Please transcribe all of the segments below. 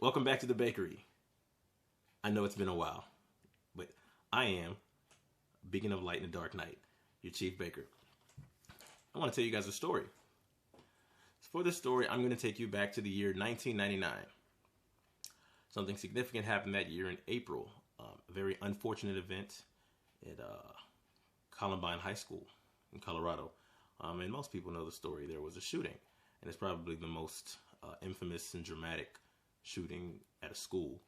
Welcome back to the bakery. I know it's been a while, but I am beacon of light in the dark night, your chief baker. I want to tell you guys a story. For this story, I'm going to take you back to the year 1999. Something significant happened that year in April. A very unfortunate event at Columbine High School in Colorado. And most people know the story. There was a shooting, and it's probably the most infamous and dramatic shooting at a school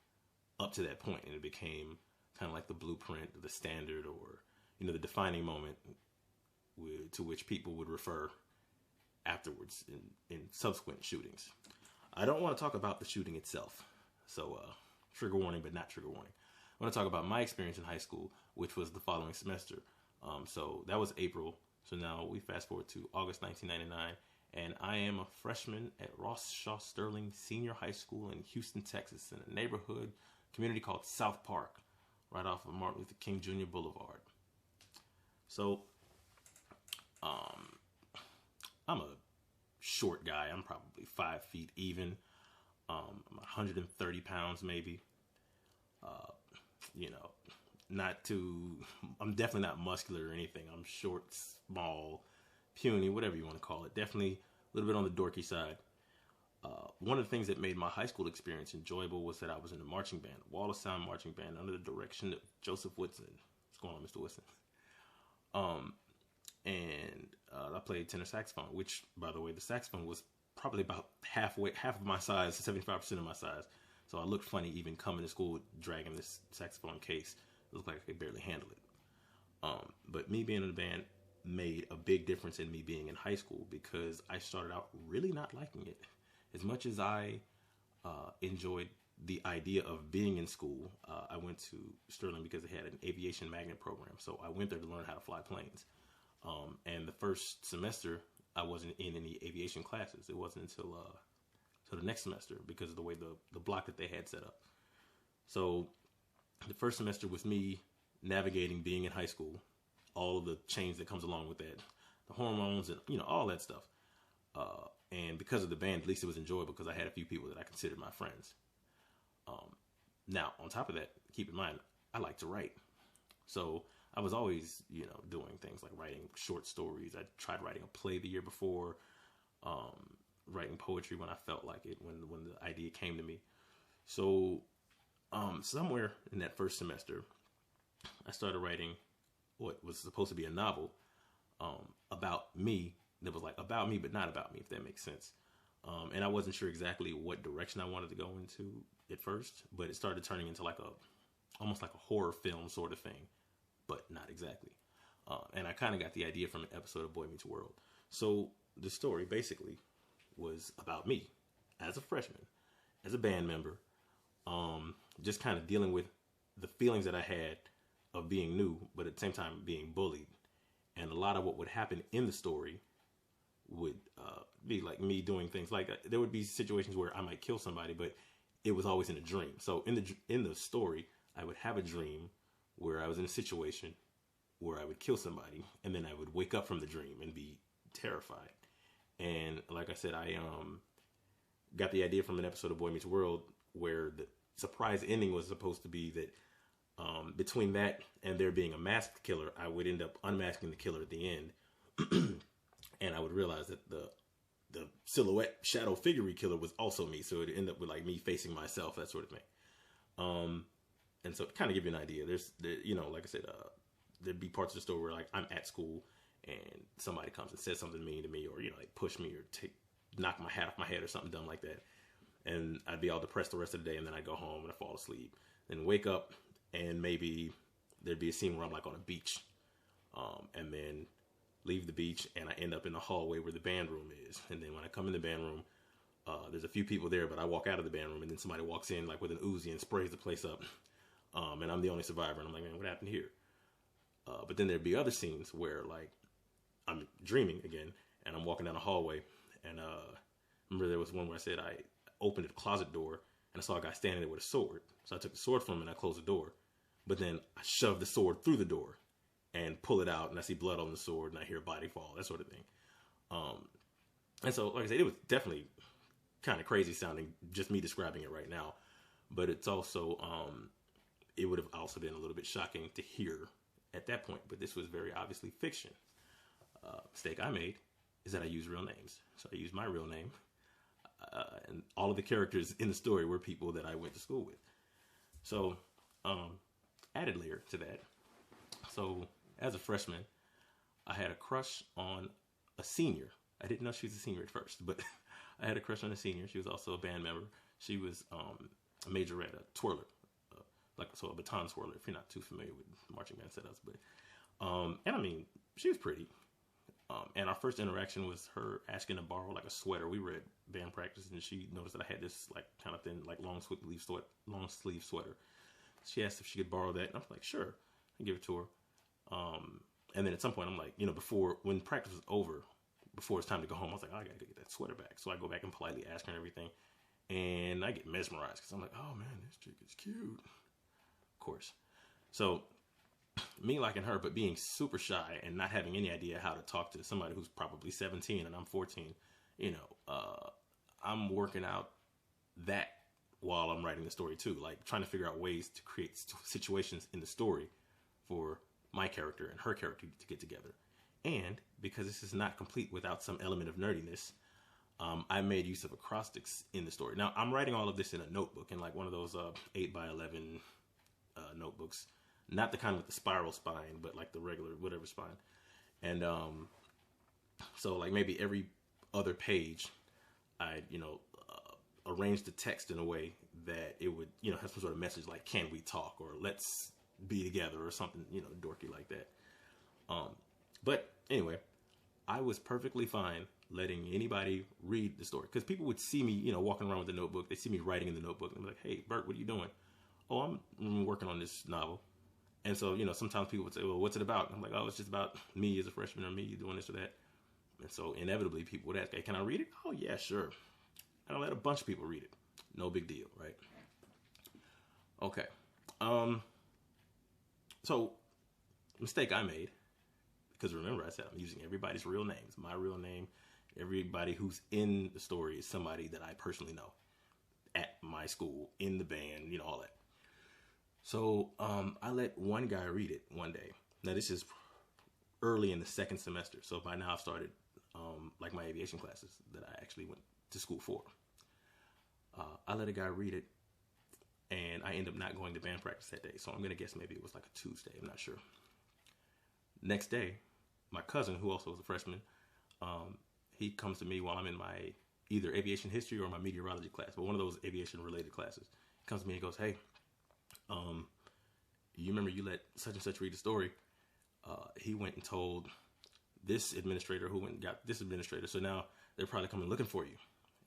up to that point, and it became kind of like the blueprint, the standard, or the defining moment to which people would refer afterwards in subsequent shootings. I don't want to talk about the shooting itself, so trigger warning, but not trigger warning. I want to talk about my experience in high school, which was the following semester. So that was April. So now we fast forward to August 1999, and I am a freshman at Ross Shaw Sterling Senior High School in Houston, Texas, in a neighborhood community called South Park, right off of Martin Luther King Jr. Boulevard. So, I'm a short guy. I'm probably 5 feet even. I'm 130 pounds maybe. I'm definitely not muscular or anything. I'm short, small, puny, whatever you want to call it. Definitely a little bit on the dorky side. One of the things that made my high school experience enjoyable was that I was in a marching band, a Wall of Sound marching band under the direction of Joseph Whitson. What's going on, Mr. Whitson? I played tenor saxophone, which, by the way, the saxophone was probably about half of my size, 75% of my size. So I looked funny even coming to school dragging this saxophone case. It looked like I could barely handle it. But me being in the band made a big difference in me being in high school, because I started out really not liking it. As much as I enjoyed the idea of being in school, I went to Sterling because it had an aviation magnet program. So I went there to learn how to fly planes. And the first semester, I wasn't in any aviation classes. It wasn't until the next semester, because of the way the block that they had set up. So the first semester was me navigating being in high school, all of the change that comes along with that, the hormones and all that stuff. And because of the band, at least it was enjoyable because I had a few people that I considered my friends. Now, on top of that, keep in mind, I like to write. So I was always, doing things like writing short stories. I tried writing a play the year before, writing poetry when I felt like it, when the idea came to me. So somewhere in that first semester, I started writing what was supposed to be a novel about me. That was like about me, but not about me, if that makes sense. And I wasn't sure exactly what direction I wanted to go into at first, but it started turning into almost like a horror film sort of thing, but not exactly. And I kind of got the idea from an episode of Boy Meets World. So the story basically was about me as a freshman, as a band member, just kind of dealing with the feelings that I had of being new, but at the same time being bullied. And a lot of what would happen in the story would be like me doing things like there would be situations where I might kill somebody, but it was always in a dream. So in the story, I would have a dream where I was in a situation where I would kill somebody, and then I would wake up from the dream and be terrified. And like I said, I got the idea from an episode of Boy Meets World where the surprise ending was supposed to be that between that and there being a masked killer, I would end up unmasking the killer at the end. And I would realize that the silhouette shadow figurine killer was also me. So it would end up with like me facing myself, that sort of thing. And so to kind of give you an idea, like I said, there'd be parts of the story where like I'm at school and somebody comes and says something mean to me, or, like push me or knock my hat off my head or something dumb like that. And I'd be all depressed the rest of the day, and then I'd go home and I'd fall asleep. Then wake up, and maybe there'd be a scene where I'm like on a beach. And then leave the beach, and I end up in the hallway where the band room is. And then when I come in the band room, there's a few people there, but I walk out of the band room, and then somebody walks in like with an Uzi and sprays the place up. And I'm the only survivor, and I'm like, man, what happened here? But then there'd be other scenes where like I'm dreaming again, and I'm walking down the hallway, and remember there was one where I said I opened the closet door, and I saw a guy standing there with a sword. So I took the sword from him and I closed the door, but then I shoved the sword through the door and pull it out, and I see blood on the sword, and I hear a body fall, that sort of thing. And so, like I said, it was definitely kind of crazy sounding, just me describing it right now. But it's also, it would have also been a little bit shocking to hear at that point. But this was very obviously fiction. Mistake I made is that I used real names. So I used my real name. And all of the characters in the story were people that I went to school with. So, added layer to that. So, as a freshman, I had a crush on a senior. I didn't know she was a senior at first, but I had a crush on a senior. She was also a band member. She was a majorette, a twirler, a baton twirler. If you're not too familiar with marching band setups, but and I mean, she was pretty. And our first interaction was her asking to borrow like a sweater. We were at band practice, and she noticed that I had this like kind of thin, like long sleeve sweater. She asked if she could borrow that, and I was like, sure, I give it to her. And then at some point, I'm like, when practice was over, before it's time to go home, I was like, oh, I gotta get that sweater back. So I go back and politely ask her and everything, and I get mesmerized because I'm like, oh man, this chick is cute. Of course. So me liking her, but being super shy and not having any idea how to talk to somebody who's probably 17 and I'm 14, I'm working out that while I'm writing the story too, like trying to figure out ways to create situations in the story for my character and her character to get together. And because this is not complete without some element of nerdiness, I made use of acrostics in the story. Now, I'm writing all of this in a notebook, in like one of those 8x11 notebooks. Not the kind with the spiral spine, but like the regular whatever spine. And so like maybe every other page, I'd, arrange the text in a way that it would, have some sort of message like, can we talk? Or let's be together or something, dorky like that. But anyway, I was perfectly fine letting anybody read the story. Because people would see me, walking around with the notebook. They see me writing in the notebook. And they're like, hey, Bert, what are you doing? Oh, I'm working on this novel. And so, sometimes people would say, well, what's it about? And I'm like, oh, it's just about me as a freshman or me doing this or that. And so inevitably people would ask, hey, can I read it? Oh, yeah, sure. And I let a bunch of people read it. No big deal, right? Okay. So, mistake I made, because remember I said I'm using everybody's real names. My real name, everybody who's in the story is somebody that I personally know at my school, in the band, all that. So I let one guy read it one day. Now this is early in the second semester, so by now I've started like my aviation classes that I actually went to school for. I let a guy read it, and I ended up not going to band practice that day. So I'm gonna guess maybe it was like a Tuesday. I'm not sure. Next day, my cousin, who also was a freshman, he comes to me while I'm in my either aviation history or my meteorology class, but one of those aviation related classes. He comes to me and goes, hey, you remember you let such and such read the story? He went and told this administrator who went and got this administrator. So now they're probably coming looking for you.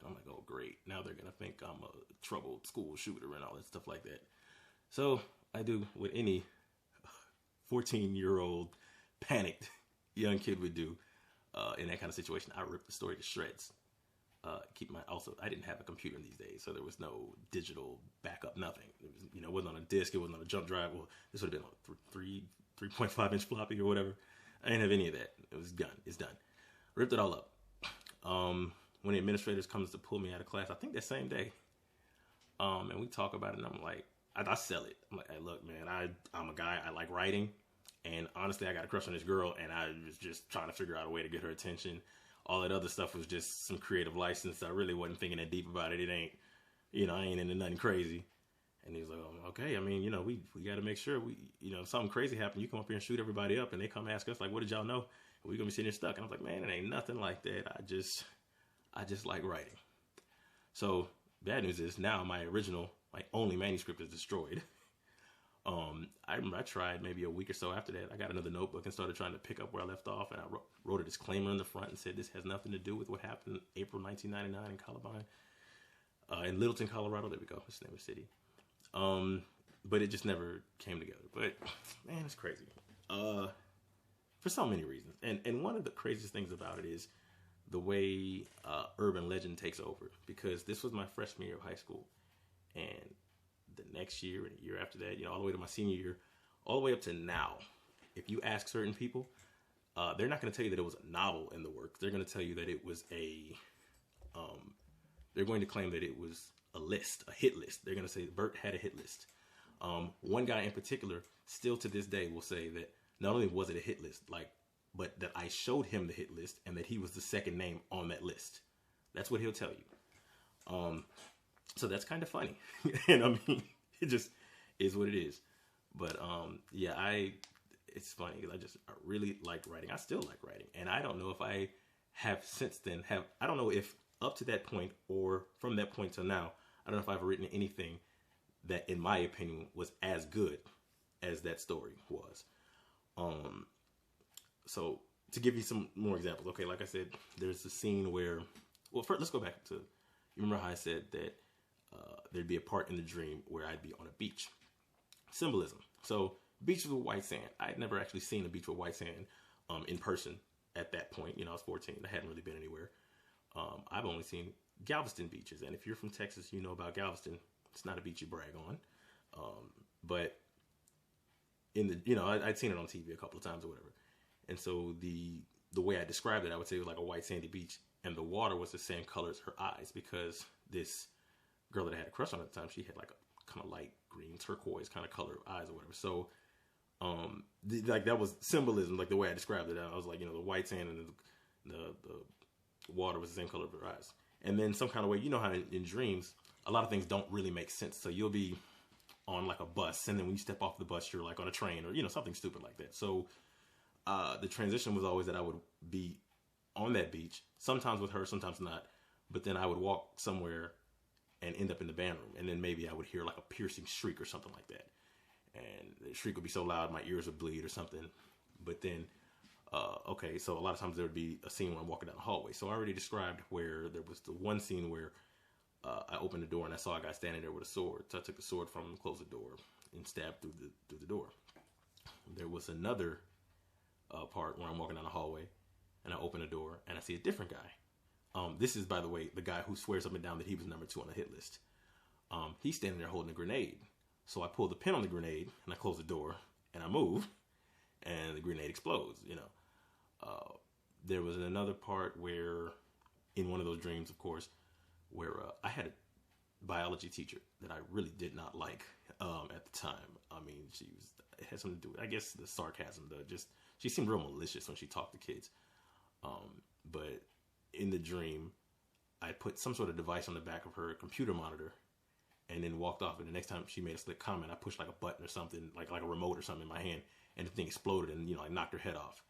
And I'm like, oh, great. Now they're going to think I'm a troubled school shooter and all that stuff like that. So I do what any 14-year-old panicked young kid would do in that kind of situation. I ripped the story to shreds. I didn't have a computer in these days, so there was no digital backup, nothing. It was, it wasn't on a disk, it wasn't on a jump drive. Well, this would have been on 3.5 inch floppy or whatever. I didn't have any of that. It was done. It's done. Ripped it all up. When the administrators comes to pull me out of class, I think that same day, and we talk about it, and I'm like, I sell it. I'm like, hey, look, man, I'm a guy, I like writing, and honestly, I got a crush on this girl, and I was just trying to figure out a way to get her attention. All that other stuff was just some creative license. I really wasn't thinking that deep about it. It ain't, I ain't into nothing crazy. And he was like, oh, okay. I mean, we got to make sure if something crazy happened, you come up here and shoot everybody up, and they come ask us like, what did y'all know? We're going to be sitting here stuck. And I was like, man, it ain't nothing like that. I just like writing. So bad news is now my only manuscript is destroyed. I remember I tried maybe a week or so after that. I got another notebook and started trying to pick up where I left off. And I wrote a disclaimer in the front and said, this has nothing to do with what happened in April 1999 in Columbine, in Littleton, Colorado. There we go. It's the name of the city. But it just never came together. But man, it's crazy. For so many reasons. And one of the craziest things about it is the way urban legend takes over. Because this was my freshman year of high school. And the next year and the year after that, all the way to my senior year, all the way up to now, if you ask certain people, they're not going to tell you that it was a novel in the works. They're going to tell you that it was a they're going to claim that it was a hit list. They're going to say Bert had a hit list. One guy in particular, still to this day, will say that not only was it a hit list, but that I showed him the hit list and that he was the second name on that list. That's what he'll tell you. So that's kind of funny. And I mean, it just is what it is. But yeah, it's funny. I really liked writing. I still like writing. And I don't know if I have since then I don't know if up to that point or from that point till now, I don't know if I've written anything that in my opinion was as good as that story was. So to give you some more examples, okay, like I said, there's a scene where, well, first let's go back to, you remember how I said that there'd be a part in the dream where I'd be on a beach. Symbolism. So beaches with white sand. I'd never actually seen a beach with white sand in person at that point. You know, I was 14. I hadn't really been anywhere. I've only seen Galveston beaches. And if you're from Texas, you know about Galveston. It's not a beach you brag on. But I'd seen it on TV a couple of times or whatever. And so the way I described it, I would say it was like a white sandy beach. And the water was the same color as her eyes, because this girl that I had a crush on at the time, she had like a kind of light green turquoise kind of color eyes or whatever. So that was symbolism, like the way I described it. I was like, the white sand and the water was the same color of her eyes. And then some kind of way, you know how in dreams, a lot of things don't really make sense. So you'll be on like a bus, and then when you step off the bus, you're like on a train or, something stupid like that. So the transition was always that I would be on that beach, sometimes with her, sometimes not. But then I would walk somewhere and end up in the band room. And then maybe I would hear like a piercing shriek or something like that. And the shriek would be so loud, my ears would bleed or something. But then, okay, so a lot of times there would be a scene where I'm walking down the hallway. So I already described where there was the one scene where I opened the door and I saw a guy standing there with a sword. So I took the sword from him, closed the door, and stabbed through the door. There was another part where I'm walking down the hallway and I open the door and I see a different guy. This is, by the way, the guy who swears up and down that he was number 2 on the hit list. He's standing there holding a grenade. So I pull the pin on the grenade and I close the door and I move and the grenade explodes, There was another part where, in one of those dreams, of course, where I had a biology teacher that I really did not like at the time. I mean, it had something to do with, I guess, the sarcasm, she seemed real malicious when she talked to kids. But in the dream, I put some sort of device on the back of her computer monitor and then walked off. And the next time she made a slick comment, I pushed like a button or something, like a remote or something in my hand, and the thing exploded and, I knocked her head off.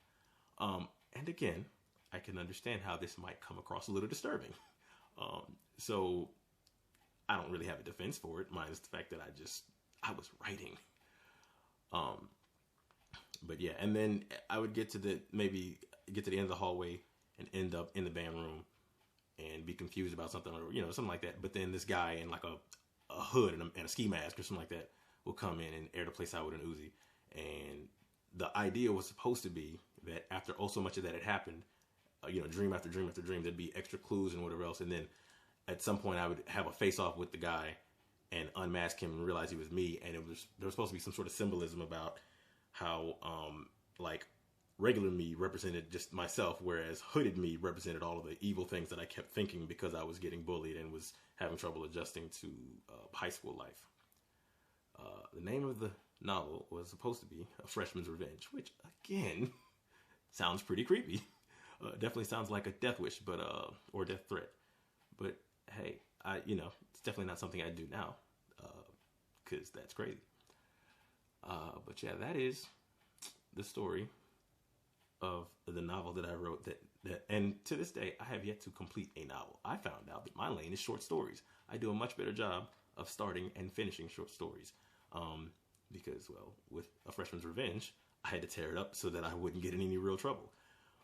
And again, I can understand how this might come across a little disturbing. So I don't really have a defense for it, minus the fact that I was writing. But yeah, and then I would get to the end of the hallway and end up in the band room and be confused about something or, something like that. But then this guy in like a hood and a ski mask or something like that will come in and air the place out with an Uzi. And the idea was supposed to be that after so much of that had happened, dream after dream after dream, there'd be extra clues and whatever else. And then at some point I would have a face off with the guy and unmask him and realize he was me. And there was supposed to be some sort of symbolism about how, regular me represented just myself, whereas hooded me represented all of the evil things that I kept thinking because I was getting bullied and was having trouble adjusting to high school life. The name of the novel was supposed to be A Freshman's Revenge, which, again, sounds pretty creepy. Definitely sounds like a death wish, but or death threat. But hey, it's definitely not something I do now, because that's crazy. But yeah, that is the story of the novel that I wrote. And to this day, I have yet to complete a novel. I found out that my lane is short stories. I do a much better job of starting and finishing short stories. Because, well, with A Freshman's Revenge, I had to tear it up so that I wouldn't get in any real trouble.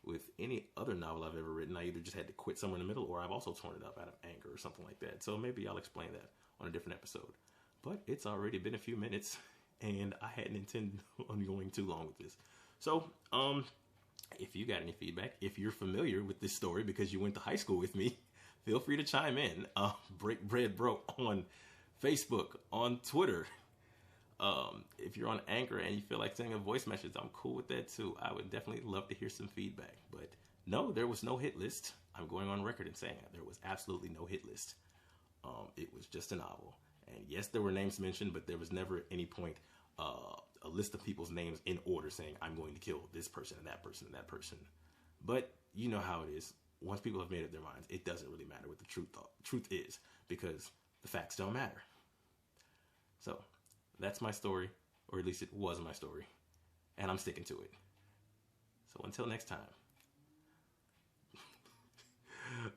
With any other novel I've ever written, I either just had to quit somewhere in the middle, or I've also torn it up out of anger or something like that. So maybe I'll explain that on a different episode. But it's already been a few minutes, and I hadn't intended on going too long with this. So, if you got any feedback, if you're familiar with this story because you went to high school with me, feel free to chime in. Break Bread Bro on Facebook, on Twitter. If you're on Anchor and you feel like sending a voice message, I'm cool with that too. I would definitely love to hear some feedback. But no, there was no hit list. I'm going on record and saying there was absolutely no hit list. It was just a novel. And yes, there were names mentioned, but there was never at any point a list of people's names in order saying, I'm going to kill this person and that person and that person. But you know how it is. Once people have made up their minds, it doesn't really matter what the truth is, because the facts don't matter. So that's my story, or at least it was my story, and I'm sticking to it. So until next time.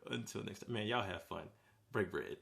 Until next time. Man, y'all have fun. Break bread.